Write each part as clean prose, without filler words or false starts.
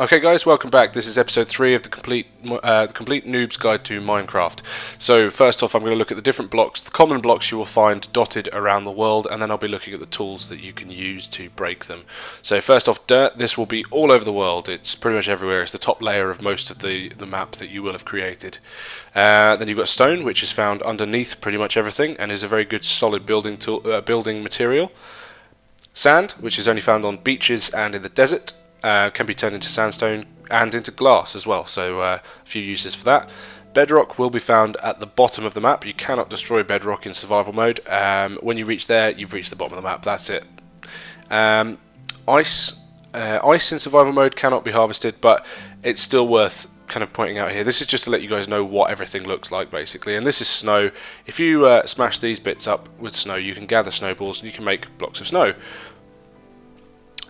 Okay guys, welcome back. This is episode 3 of the complete Noobs Guide to Minecraft. So first off, I'm going to look at the different blocks, the common blocks you will find dotted around the world, and then I'll be looking at the tools that you can use to break them. So first off, dirt. This will be all over the world. It's pretty much everywhere. It's the top layer of most of the map that you will have created. Then you've got stone, which is found underneath pretty much everything and is a very good solid building material. Sand, which is only found on beaches and in the desert. Can be turned into sandstone and into glass as well, so a few uses for that. Bedrock will be found at the bottom of the map. You cannot destroy bedrock in survival mode. When you reach there, you've reached the bottom of the map. That's it. Ice in survival mode cannot be harvested, but it's still worth kind of pointing out here. This is just to let you guys know what everything looks like, basically. And this is snow. If you smash these bits up with snow, you can gather snowballs and you can make blocks of snow.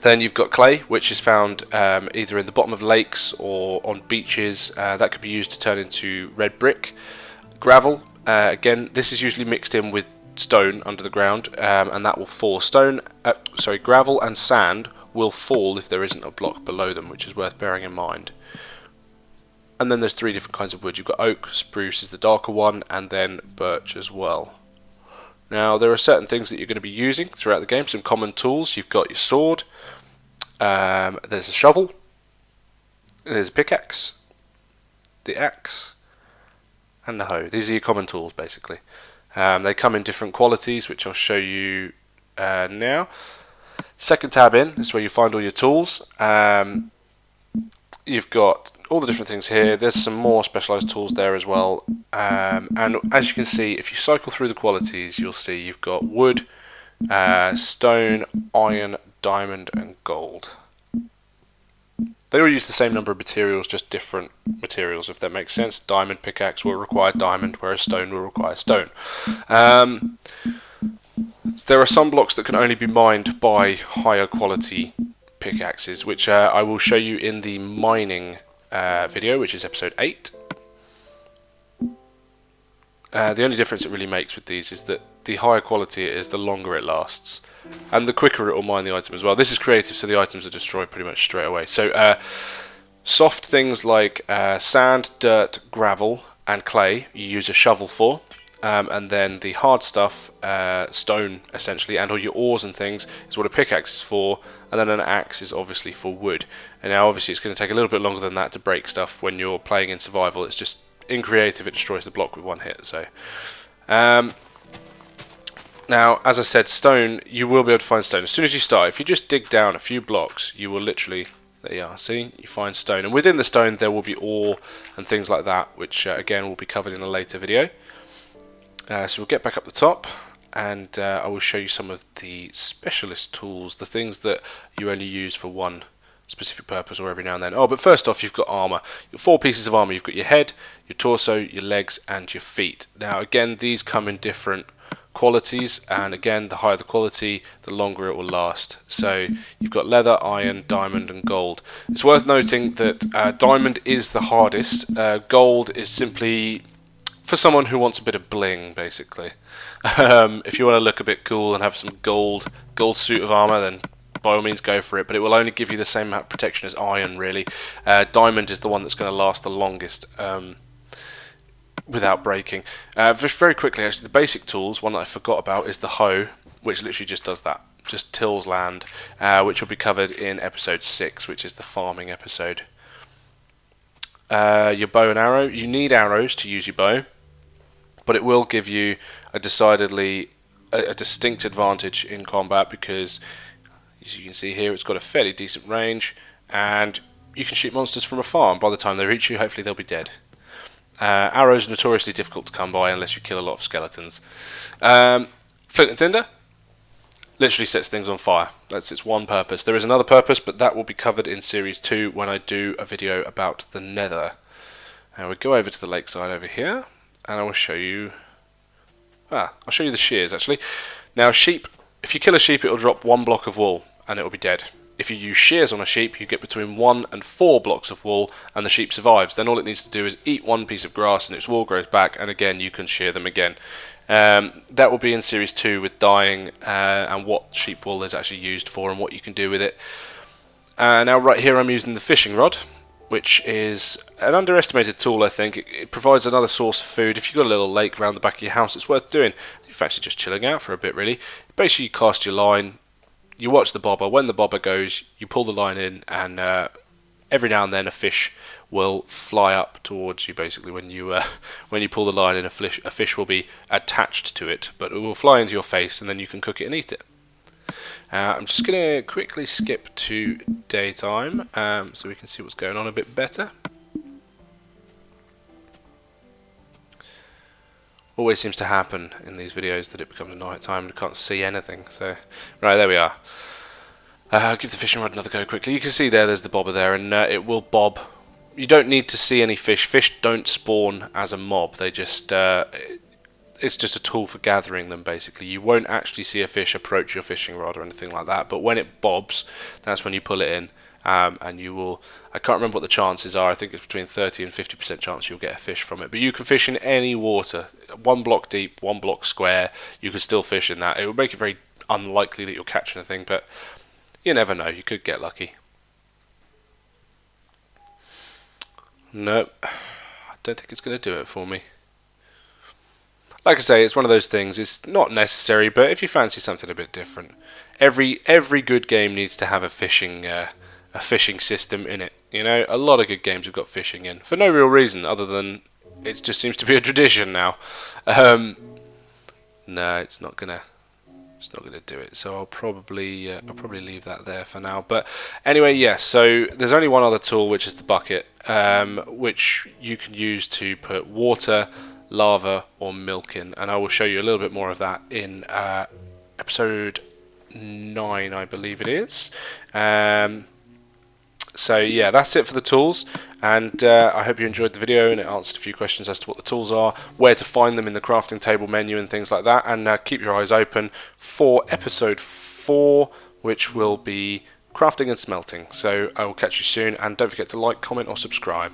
Then you've got clay, which is found either in the bottom of lakes or on beaches. That could be used to turn into red brick. Gravel, again, this is usually mixed in with stone under the ground, and that will fall. Gravel and sand will fall if there isn't a block below them, which is worth bearing in mind. And then there's 3 different kinds of wood. You've got oak, spruce is the darker one, and then birch as well. Now, there are certain things that you're going to be using throughout the game, some common tools. You've got your sword, there's a shovel, there's a pickaxe, the axe, and the hoe. These are your common tools, basically. They come in different qualities, which I'll show you now. Second tab in is where you find all your tools. You've got all the different things here. There's some more specialised tools there as well. And as you can see, if you cycle through the qualities, you'll see you've got wood, stone, iron, diamond, and gold. They all use the same number of materials, just different materials, if that makes sense. Diamond pickaxe will require diamond, whereas stone will require stone. There are some blocks that can only be mined by higher quality pickaxes, which I will show you in the mining video, which is episode 8. The only difference it really makes with these is that the higher quality it is, the longer it lasts, and the quicker it will mine the item as well. This is creative, so the items are destroyed pretty much straight away. So soft things like sand, dirt, gravel, and clay you use a shovel for. And then the hard stuff, stone essentially, and all your ores and things is what a pickaxe is for, and then an axe is obviously for wood. And now obviously it's going to take a little bit longer than that to break stuff when you're playing in survival. It's just in creative it destroys the block with one hit. So now, as I said, stone, you will be able to find stone as soon as you start. If you just dig down a few blocks, you will literally, there you are, see, you find stone, and within the stone there will be ore and things like that, which again will be covered in a later video. So we'll get back up the top, and I will show you some of the specialist tools, the things that you only use for one specific purpose or every now and then. Oh, but first off, you've got armor. You've got 4 pieces of armor. You've got your head, your torso, your legs, and your feet. Now, again, these come in different qualities, and again, the higher the quality, the longer it will last. So you've got leather, iron, diamond, and gold. It's worth noting that diamond is the hardest. Gold is simply for someone who wants a bit of bling, basically. If you want to look a bit cool and have some gold suit of armor, then by all means go for it, but it will only give you the same amount of protection as iron, really. Diamond is the one that's going to last the longest without breaking. Just very quickly, actually, the basic tools, one that I forgot about is the hoe, which literally just does that, just tills land, which will be covered in episode 6, which is the farming episode. Your bow and arrow, you need arrows to use your bow, but it will give you a decidedly a distinct advantage in combat, because as you can see here, it's got a fairly decent range, and you can shoot monsters from afar, and by the time they reach you, hopefully they'll be dead. Arrows are notoriously difficult to come by unless you kill a lot of skeletons. Flint and tinder literally sets things on fire. That's its one purpose. There is another purpose, but that will be covered in series 2 when I do a video about the nether. Now we go over to the lakeside over here, and I will show you I'll show you the shears, actually. Now, sheep, if you kill a sheep, it will drop 1 block of wool, and it will be dead. If you use shears on a sheep, you get between 1 and 4 blocks of wool, and the sheep survives. Then all it needs to do is eat 1 piece of grass, and its wool grows back, and again, you can shear them again. That will be in series 2 with dyeing, and what sheep wool is actually used for, and what you can do with it. Now right here I'm using the fishing rod, which is an underestimated tool, I think. It provides another source of food. If you've got a little lake around the back of your house, it's worth doing. You're actually just chilling out for a bit, really. Basically, you cast your line, you watch the bobber. When the bobber goes, you pull the line in, and every now and then a fish will fly up towards you. Basically, when you pull the line in, a fish will be attached to it, but it will fly into your face, and then you can cook it and eat it. I'm just going to quickly skip to daytime so we can see what's going on a bit better. Always seems to happen in these videos that it becomes night time and I can't see anything. So, right, there we are. I'll give the fishing rod another go quickly. You can see there's the bobber there, and it will bob. You don't need to see any fish. Fish don't spawn as a mob. They just it's just a tool for gathering them, basically. You won't actually see a fish approach your fishing rod or anything like that, but when it bobs, that's when you pull it in, and you will, I can't remember what the chances are, I think it's between 30 and 50% chance you'll get a fish from it, but you can fish in any water, 1 block deep, 1 block square, you can still fish in that. It will make it very unlikely that you'll catch anything, but you never know, you could get lucky. Nope, I don't think it's going to do it for me. Like I say, it's one of those things, it's not necessary, but if you fancy something a bit different, every good game needs to have a fishing system in it. You know, a lot of good games have got fishing in, for no real reason, other than it just seems to be a tradition now. No, it's not gonna do it, so I'll probably leave that there for now. But anyway, yes, so there's only one other tool, which is the bucket, which you can use to put water, lava or milk in, and I will show you a little bit more of that in episode 9, I believe it is. So yeah, that's it for the tools, and I hope you enjoyed the video and it answered a few questions as to what the tools are, where to find them in the crafting table menu and things like that, and keep your eyes open for episode 4, which will be crafting and smelting. So I will catch you soon, and don't forget to like, comment or subscribe.